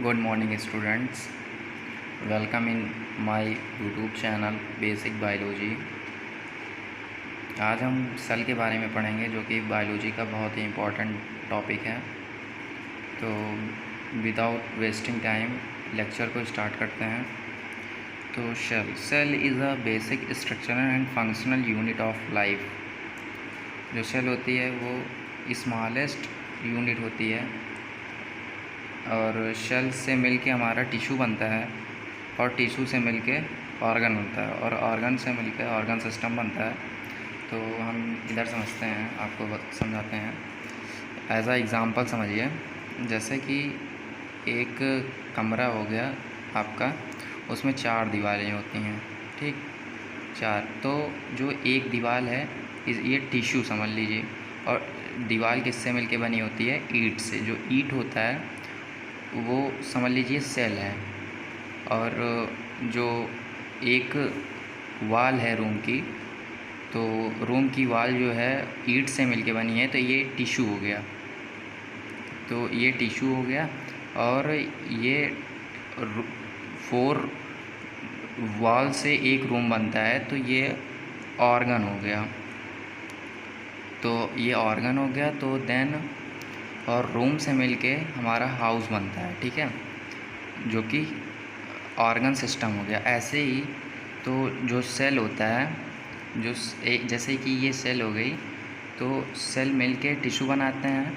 Good morning students, welcome in my YouTube channel basic biology. आज हम cell के बारे में पढ़ेंगे जो कि बायोलॉजी का बहुत ही इम्पोर्टेंट टॉपिक है। तो विदाउट वेस्टिंग टाइम लेक्चर को स्टार्ट करते हैं। तो cell is a basic structural and functional unit of life. जो सेल होती है वो स्मॉलेस्ट यूनिट होती है और सेल से मिलके हमारा टिश्यू बनता है और टिश्यू से मिलके ऑर्गन बनता है और ऑर्गन से मिलके ऑर्गन सिस्टम बनता है। तो हम इधर समझते हैं, आपको समझाते हैं। एज आ एग्ज़ाम्पल समझिए, जैसे कि एक कमरा हो गया आपका, उसमें 4 दीवारें होती हैं, ठीक, 4। तो जो एक दीवार है ये टिश्यू समझ लीजिए, और दीवार किससे मिलके बनी होती है? ईंट से। जो ईंट होता है वो समझ लीजिए सेल है। और जो एक वाल है रूम की, तो रूम की वाल जो है ईंट से मिलके बनी है, तो ये टिश्यू हो गया। तो ये टिश्यू हो गया। और ये 4 वाल से एक रूम बनता है, तो ये ऑर्गन हो गया। तो ये ऑर्गन हो गया। तो देन और रूम से मिलके हमारा हाउस बनता है, ठीक है, जो कि ऑर्गन सिस्टम हो गया। ऐसे ही तो जो सेल होता है, जो जैसे कि ये सेल हो गई, तो सेल मिलके टिश्यू बनाते हैं,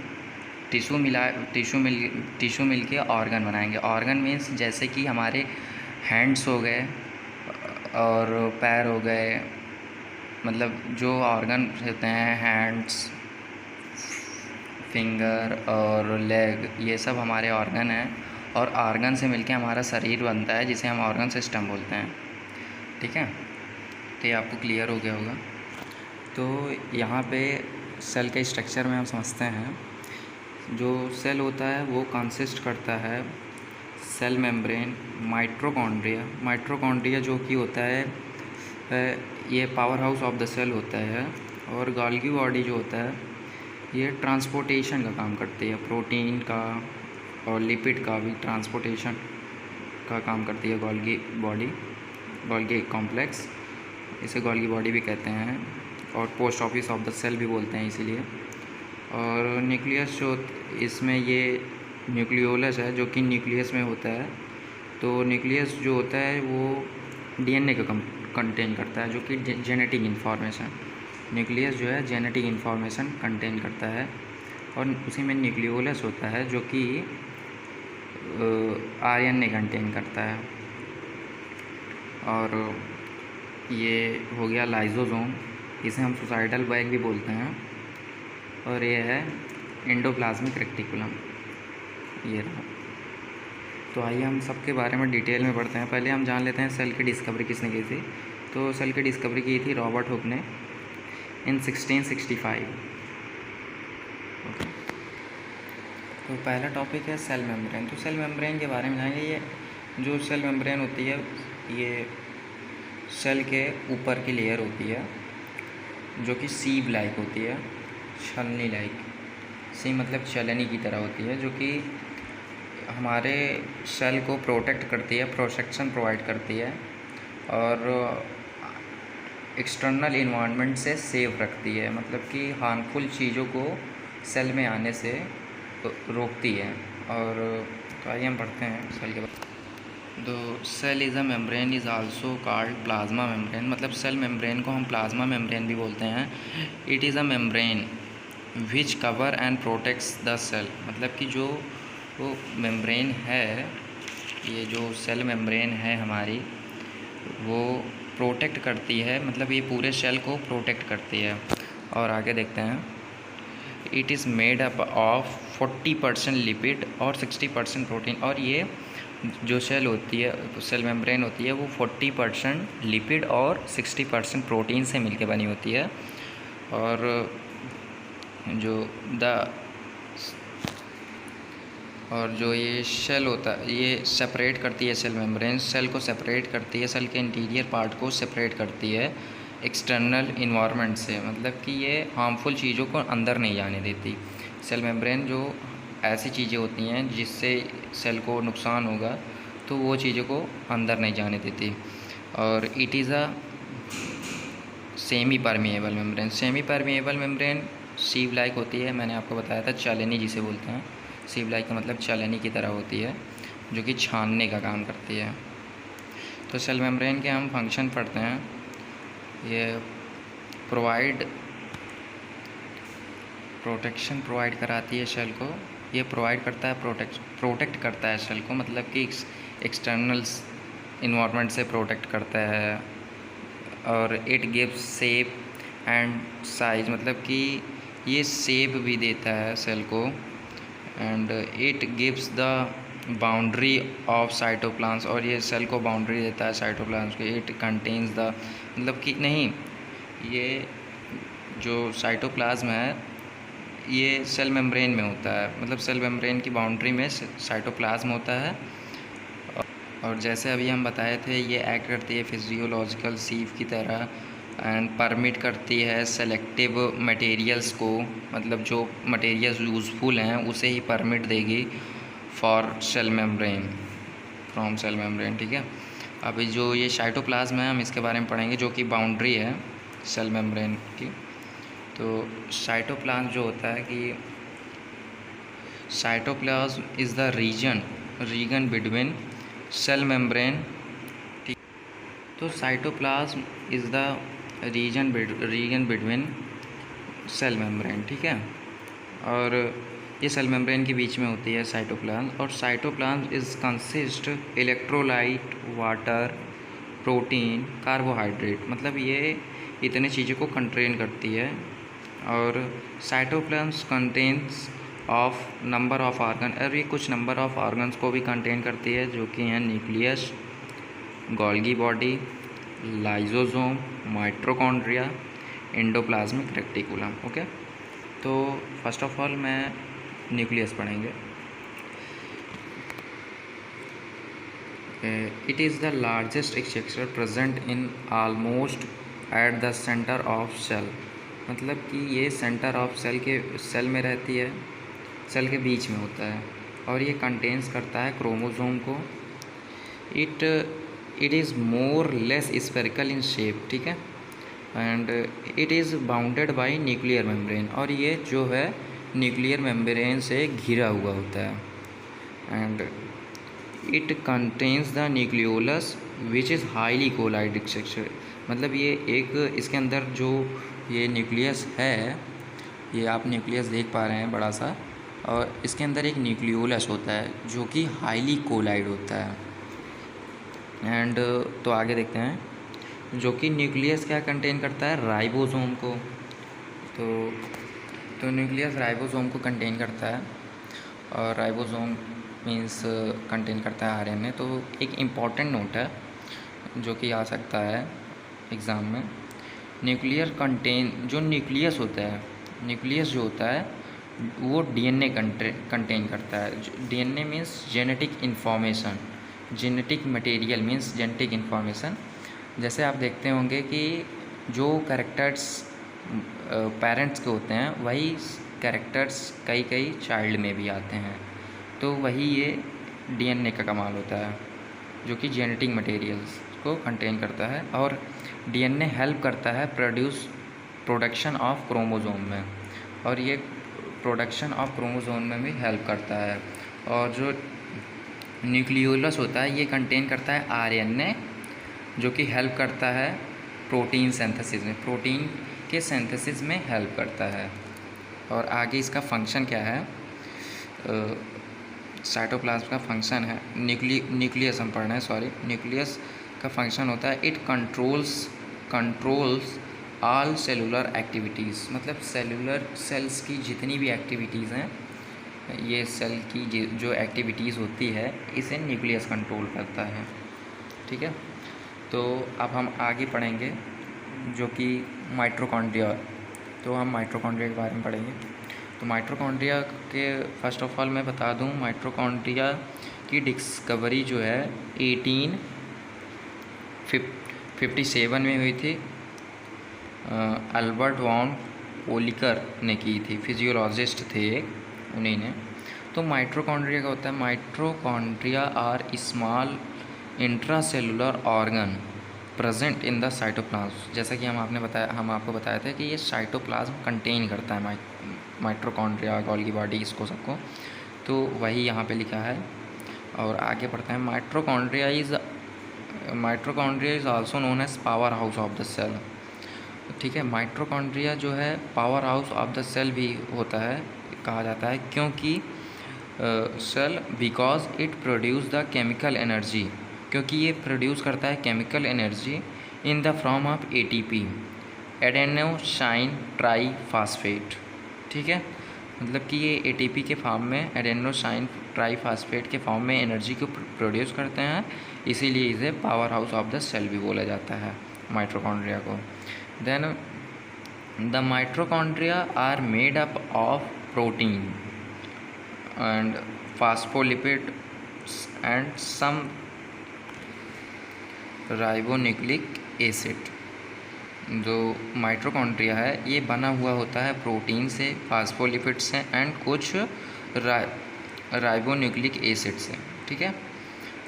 टिश्यू मिलके ऑर्गन बनाएंगे। ऑर्गन मीन्स जैसे कि हमारे हैंड्स हो गए और पैर हो गए, मतलब जो ऑर्गन होते हैं, हैंड्स, फिंगर और लेग, ये सब हमारे ऑर्गन हैं। और ऑर्गन से मिलके हमारा शरीर बनता है, जिसे हम ऑर्गन सिस्टम बोलते हैं, ठीक है। तो ये आपको क्लियर हो गया होगा। तो यहाँ पे सेल के स्ट्रक्चर में हम समझते हैं। जो सेल होता है वो कंसिस्ट करता है सेल मेम्ब्रेन, माइटोकॉन्ड्रिया जो कि होता है ये power house of the cell होता है। और गोल्गी बॉडी जो होता है ये ट्रांसपोर्टेशन का काम करती है, प्रोटीन का और लिपिड का भी ट्रांसपोर्टेशन का काम करती है गोल्गी कॉम्प्लेक्स, इसे गोल्गी बॉडी भी कहते हैं, और post office of the cell भी बोलते हैं इसीलिए। और न्यूक्लियस जो इसमें ये न्यूक्लियोलस है जो कि न्यूक्लियस में होता है। तो न्यूक्लियस जो होता है वो डीएनए का कंटेन करता है, जो कि जेनेटिक इन्फॉर्मेशन, न्यूक्लियस जो है जेनेटिक इन्फॉर्मेशन कंटेन करता है। और उसी में न्यूक्लियोलस होता है जो कि आरएनए कंटेन करता है। और ये हो गया लाइसोसोम, इसे हम सुसाइडल बैग भी बोलते हैं। और ये है एंडोप्लाज्मिक रेटिकुलम, ये रहा। तो आइए हम सबके बारे में डिटेल में पढ़ते हैं। पहले हम जान लेते हैं सेल की डिस्कवरी किसने की थी। तो सेल की डिस्कवरी की थी रॉबर्ट हुक ने इन 1665। ओके। तो पहला टॉपिक है सेल मेम्ब्रेन। तो सेल मेम्ब्रेन के बारे में जानेंगे। ये जो सेल मेम्ब्रेन होती है ये सेल के ऊपर की लेयर होती है, जो कि सीव लाइक होती है, छलनी लाइक। सी मतलब छलनी की तरह होती है, जो कि हमारे सेल को प्रोटेक्ट करती है, प्रोटेक्शन प्रोवाइड करती है, और एक्सटर्नल इन्वायरमेंट से सेफ रखती है, मतलब कि हार्मफुल चीज़ों को सेल में आने से रोकती है। और तो आइए हम पढ़ते हैं सेल के बारे में। तो cell is a membrane is also called plasma membrane, मतलब सेल मेम्ब्रेन को हम प्लाज्मा मेम्ब्रेन भी बोलते हैं। It is a membrane which cover and protects the cell, मतलब कि जो वो मेम्ब्रेन है, ये जो सेल मेम्ब्रेन है हमारी, वो प्रोटेक्ट करती है, मतलब ये पूरे सेल को प्रोटेक्ट करती है। और आगे देखते हैं। It is made up of 40% lipid और 60% प्रोटीन। और ये जो सेल होती है, सेल मेम्ब्रेन होती है, वो 40% लिपिड और 60% प्रोटीन से मिलके बनी होती है। और जो ये सेल होता है ये सेपरेट करती है, सेल मेम्ब्रेन सेल को सेपरेट करती है, सेल के इंटीरियर पार्ट को सेपरेट करती है एक्सटर्नल इन्वायरमेंट से, मतलब कि ये हार्मफुल चीज़ों को अंदर नहीं जाने देती। सेल मेम्ब्रेन जो ऐसी चीज़ें होती हैं जिससे सेल को नुकसान होगा, तो वो चीज़ों को अंदर नहीं जाने देती। और it is a semi permeable membrane. Semi permeable membrane sieve like होती है, मैंने आपको बताया था, चालनी जिसे बोलते हैं। सीव लाइक का मतलब चालनी की तरह होती है, जो कि छानने का काम करती है। तो सेल मेम्ब्रेन के हम फंक्शन पढ़ते हैं। ये प्रोटेक्शन प्रोवाइड कराती है सेल को। ये प्रोवाइड करता है, प्रोटेक्ट करता है सेल को, मतलब कि एक्सटर्नल इन्वायरमेंट से प्रोटेक्ट करता है। और it gives shape and size, मतलब कि ये शेप भी देता है सेल को। And it gives the boundary of cytoplasm, और ये सेल को बाउंड्री देता है साइटोप्लाज्म की। इट कंटेन्स द, मतलब कि नहीं, ये जो साइटोप्लाज्म है ये सेल मेम्ब्रेन में होता है, मतलब सेल मेम्ब्रेन की बाउंड्री में साइटोप्लाज्म होता है। और जैसे अभी हम बताए थे, ये एक्ट करती है फिजियोलॉजिकल सीव की तरह एंड परमिट करती है सेलेक्टिव मटेरियल्स को, मतलब जो मटेरियल्स यूज़फुल हैं उसे ही परमिट देगी for cell membrane, from cell membrane. ठीक है, अभी जो ये साइटोप्लाज्म है हम इसके बारे में पढ़ेंगे, जो कि बाउंड्री है सेल मेम्ब्रेन की। तो साइटोप्लाज्म जो होता है कि cytoplasm is the region between cell membrane. ठीक, तो cytoplasm is the region between cell membrane. ठीक है, और ये सेल मेम्ब्रेन के बीच में होती है साइटोप्लाज्म। और cytoplasm is consist electrolyte, water, protein, carbohydrate, मतलब ये इतने चीज़ों को कंटेन करती है। और cytoplasm contains of number of organ, और ये कुछ नंबर ऑफ ऑर्गन्स को भी कंटेन करती है, जो कि हैं nucleus, Golgi body, lysosome, mitochondria, endoplasmic reticulum. Okay, तो फर्स्ट ऑफ ऑल मैं न्यूक्लियस पढ़ेंगे। It is the largest structure present in almost at the centre of cell, मतलब कि ये सेंटर ऑफ सेल में रहती है, सेल के बीच में होता है। और ये कंटेन्स करता है क्रोमोसोम को। It is more less spherical in shape. ठीक है, and it is bounded by nuclear membrane, और ये जो है न्यूक्लियर मेम्ब्रेन से घिरा हुआ होता है। And it contains the nucleolus which is highly coiled structure, मतलब ये एक, इसके अंदर जो ये न्यूक्लियस है, ये आप न्यूक्लियस देख पा रहे हैं बड़ा सा, और इसके अंदर एक न्यूक्लियोलस होता है जो कि हाईली कोलाइड होता है। एंड तो आगे देखते हैं, जो कि न्यूक्लियस क्या कंटेन करता है, राइबोसोम को। तो न्यूक्लियस राइबोसोम को कंटेन करता है, और राइबोसोम मीन्स कंटेन करता है आरएनए। तो एक इम्पॉर्टेंट नोट है जो कि आ सकता है एग्ज़ाम में, जो न्यूक्लियस होता है, न्यूक्लियस जो होता है वो डीएनए कंटेन करता है। DNA means genetic information, genetic material means genetic information. जैसे आप देखते होंगे कि जो कैरेक्टर्स पेरेंट्स के होते हैं, वही कैरेक्टर्स कई चाइल्ड में भी आते हैं। तो वही ये डीएनए का कमाल होता है, जो कि जेनेटिक मटेरियल्स को कंटेन करता है। और डीएनए हेल्प करता है प्रोडक्शन ऑफ क्रोमोसोम में, और ये प्रोडक्शन ऑफ क्रोमोसोम में भी हेल्प करता है। और जो न्यूक्लियोलस होता है ये कंटेन करता है आरएनए, जो कि हेल्प करता है प्रोटीन सिंथेसिस में, प्रोटीन के सिंथेसिस में हेल्प करता है। और आगे इसका फंक्शन क्या है, साइटोप्लाज्म का फंक्शन है, न्यूक्लियस हम पढ़ रहे हैं, सॉरी, न्यूक्लियस का फंक्शन होता है it controls all cellular activities, मतलब सेल्स की जितनी भी एक्टिविटीज़ हैं, ये सेल की जो एक्टिविटीज़ होती है इसे न्यूक्लियस कंट्रोल करता है। ठीक है, तो अब हम आगे पढ़ेंगे जो कि माइटोकॉन्ड्रिया। तो हम माइटोकॉन्ड्रिया के बारे में पढ़ेंगे। तो माइटोकॉन्ड्रिया के फर्स्ट ऑफ ऑल मैं बता दूं, माइटोकॉन्ड्रिया की डिस्कवरी जो है 1857 में हुई थी। अल्बर्ट वॉन पोलिकर ने की थी, फिजियोलॉजिस्ट थे उन्हीं ने। तो माइटोकॉन्ड्रिया क्या होता है? Mitochondria are small intracellular organ present in the cytoplasm. जैसा कि हम आपको बताया था कि ये साइटोप्लाज्म कंटेन करता है माइटोकॉन्ड्रिया, गोल्गी बॉडी, इसको सबको। तो वही यहाँ पे लिखा है। और आगे पढ़ते हैं। Mitochondria is also known as power house of the cell. ठीक है, माइटोकॉन्ड्रिया जो है power house of the cell भी होता है, कहा जाता है, क्योंकि cell because it produce the chemical energy, क्योंकि ये प्रोड्यूस करता है chemical energy in the form of ATP, adenosine triphosphate. ठीक है, मतलब कि ये ATP के फॉर्म में, एडेनोसाइन ट्राईफॉस्फेट के फॉर्म में एनर्जी को प्रोड्यूस करते हैं, इसीलिए इसे power house of the cell भी बोला जाता है माइटोकॉन्ड्रिया को। Then the mitochondria are made up of protein and phospholipids and some ribonucleic acid. जो माइटोकॉन्ड्रिया है ये बना हुआ होता है प्रोटीन से, फास्फोलिपिड से एंड कुछ राइबोन्यूक्लिक एसिड से। ठीक है,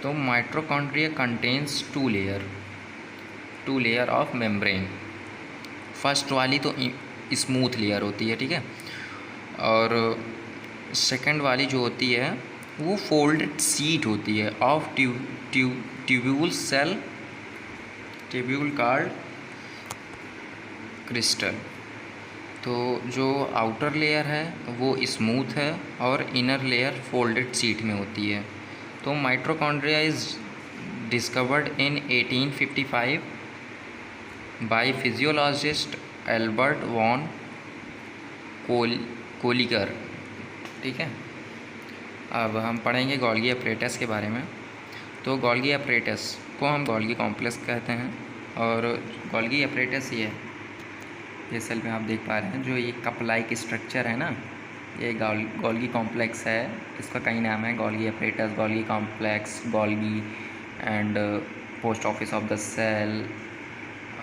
तो mitochondria contains two layer of membrane. First वाली तो स्मूथ लेयर होती है, ठीक है, और सेकंड वाली जो होती है वो फोल्डेड शीट होती है of tubule cell, tubule called crystal. तो जो आउटर लेयर है वो स्मूथ है और इनर लेयर फोल्डेड शीट में होती है। तो mitochondria is discovered in 1855 by physiologist Albert von Kolliker. ठीक है, अब हम पढ़ेंगे गोल्गी अपरेटस के बारे में। तो गोल्गी अपरेटस को हम गोल्गी कॉम्प्लेक्स कहते हैं, और गोल्गी अपरेटस ये सेल में आप देख पा रहे हैं जो ये कप लाइक स्ट्रक्चर है ना, ये गोल्गी कॉम्प्लेक्स है। इसका कई नाम है, Golgi apparatus, Golgi complex, Golgi and post office of the cell.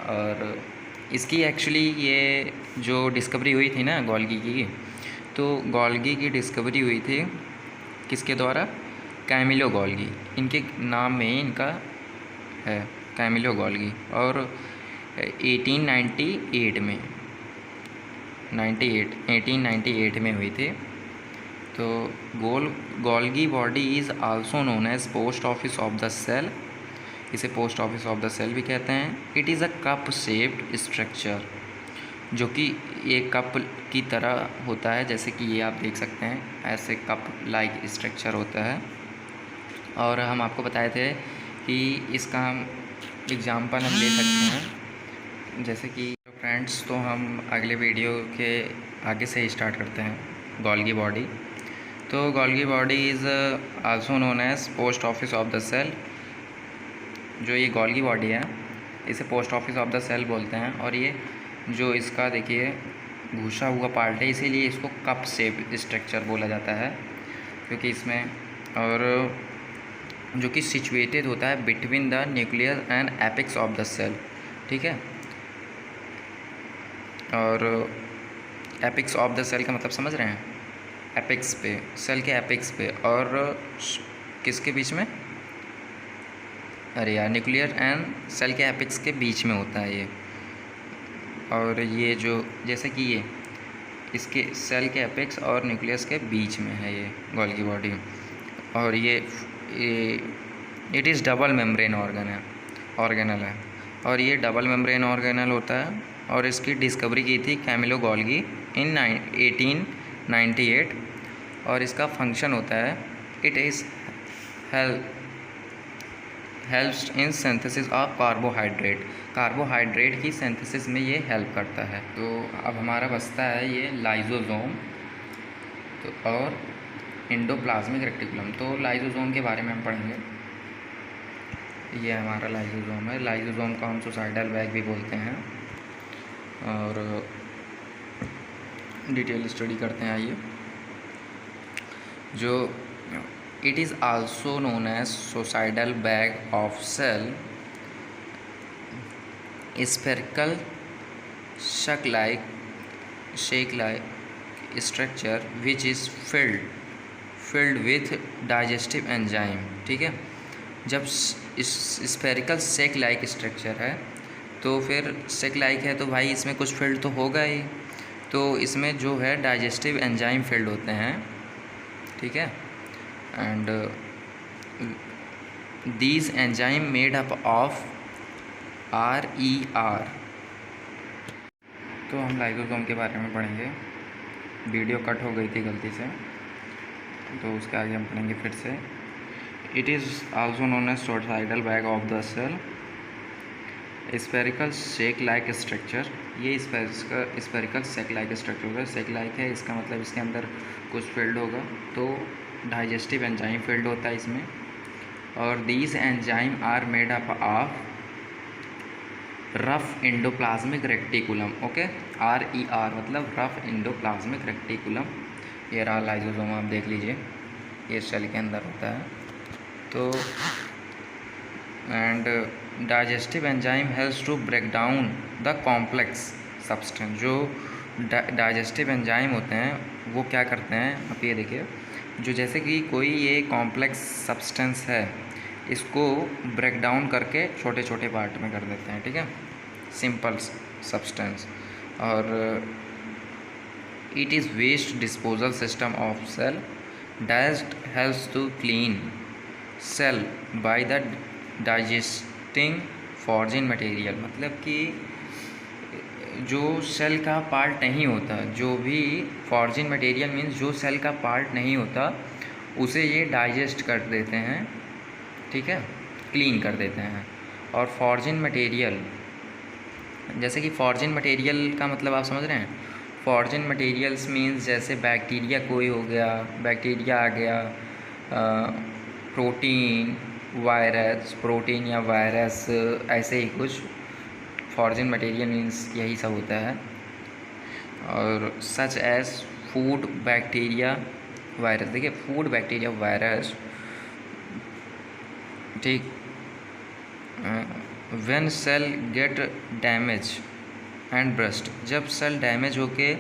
और इसकी एक्चुअली ये जो डिस्कवरी हुई थी ना गोल्गी की, तो गोल्गी की डिस्कवरी हुई थी किसके द्वारा? कैमिलो गोल्गी, इनके नाम में इनका है कैमिलो गोल्गी। और 1898 में 1898 में हुई थी। तो Golgi body is also known as post office of the cell, इसे post office of the cell भी कहते हैं। It is a cup shaped structure, जो कि ये कप की तरह होता है, जैसे कि ये आप देख सकते हैं, ऐसे कप लाइक स्ट्रक्चर होता है। और हम आपको बताए थे कि इसका हम एग्जाम्पल हम ले सकते हैं, जैसे कि फ्रेंड्स। तो हम अगले वीडियो के आगे से स्टार्ट करते हैं गोल्गी बॉडी। तो Golgi body is also known as post office of the cell. जो ये गोल्गी बॉडी है इसे post office of the cell बोलते हैं। और ये जो इसका देखिए घुसा हुआ पार्ट है, इसीलिए इसको कप शेप स्ट्रक्चर बोला जाता है, क्योंकि इसमें, और जो कि सिचुएटेड होता है between the nucleus and apex of the cell. ठीक है, और एपेक्स ऑफ द सेल का मतलब समझ रहे हैं? एपेक्स पे, सेल के एपेक्स पे, और किसके बीच में? अरे यार, न्यूक्लियर एंड सेल के एपेक्स के बीच में होता है ये। और ये जो जैसे कि ये इसके सेल के एपेक्स और न्यूक्लियस के बीच में है ये गोल्गी बॉडी। और ये it is double membrane organelle है, और ये डबल मेम्ब्रेन ऑर्गेनल होता है। और इसकी डिस्कवरी की थी कैमिलो गोल्गी इन 1898। और इसका फंक्शन होता है, it is helps in synthesis of carbohydrate की सिंथेसिस में ये हेल्प करता है। तो अब हमारा बचता है ये लाइजोसोम तो और एंडोप्लाज्मिक रेटिकुलम। तो लाइजोसोम के बारे में हम पढ़ेंगे। ये हमारा लाइजोसोम है। लाइजोसोम को हम सुसाइडल बैग भी बोलते हैं, और डिटेल स्टडी करते हैं। आइए, जो it is also known as suicidal bag of cell, spherical shape like structure which is filled filled with digestive enzyme. ठीक है, जब इस स्फेरिकल सेक लाइक स्ट्रक्चर है तो फिर सेक लाइक है तो भाई इसमें कुछ फिल्ड तो होगा ही, तो इसमें जो है डाइजेस्टिव एंजाइम फिल्ड होते हैं। ठीक है, and these enzyme made up of RER। तो हम लाइसोसोम के बारे में पढ़ेंगे। वीडियो कट हो गई थी गलती से, तो उसके आगे हम पढ़ेंगे फिर से। It is also known as toroidal bag of the cell, spherical shape like structure. ये स्फेरिकल शेक लाइक स्ट्रक्चर होगा। शेक लाइक है, इसका मतलब इसके अंदर कुछ फील्ड होगा, तो डाइजेस्टिव एंजाइम फील्ड होता है इसमें। और these enzyme are made up of rough endoplasmic reticulum. Okay, RER मतलब रफ एंडोप्लाज्मिक रेक्टिकुलम। ये रहा लाइसोसोम, आप देख लीजिए, ये सेल के अंदर होता है। तो and digestive enzyme helps to break down the complex substance. जो डाइजेस्टिव एंजाइम होते हैं वो क्या करते हैं, आप ये देखिए, जो जैसे कि कोई ये कॉम्प्लेक्स सब्सटेंस है, इसको ब्रेक डाउन करके छोटे छोटे पार्ट में कर देते हैं। ठीक है, सिंपल सब्सटेंस। और it is waste disposal system of cell. Digest helps to clean cell by the digesting foreign material. मतलब कि जो सेल का पार्ट नहीं होता, जो भी फॉर्जिन मटेरियल मीन्स जो सेल का पार्ट नहीं होता, उसे ये डाइजेस्ट कर देते हैं। ठीक है, क्लीन कर देते हैं। और फॉर्जिन मटेरियल, जैसे कि फॉर्जिन मटेरियल का मतलब आप समझ रहे हैं, फॉर्जिन मटेरियल्स मीन्स जैसे बैक्टीरिया कोई हो गया, बैक्टीरिया आ गया, प्रोटीन, वायरस, प्रोटीन या वायरस, ऐसे ही कुछ फॉर्जिन मटेरियल मीन्स यही सब होता है। और such as food, bacteria, virus. देखिए, फूड, बैक्टीरिया, वायरस। ठीक, when cell get damage and burst, जब सेल डैमेज होके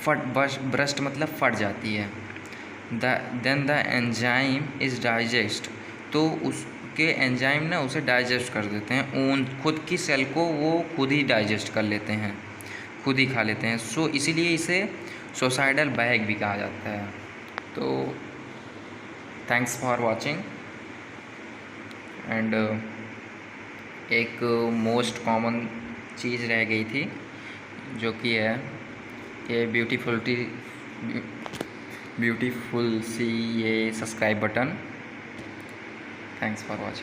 ब्रस्ट मतलब फट जाती है, then the enzyme is digest, तो उसके एंजाइम ना उसे डाइजेस्ट कर देते हैं। ओन खुद की सेल को वो खुद ही डाइजेस्ट कर लेते हैं, खुद ही खा लेते हैं। सो इसीलिए इसे सुसाइडल बैग भी कहा जाता है। तो थैंक्स फॉर वॉचिंग। एंड एक मोस्ट कॉमन चीज़ रह गई थी, जो कि है ये ब्यूटीफुल सी ये subscribe button. Thanks for watching.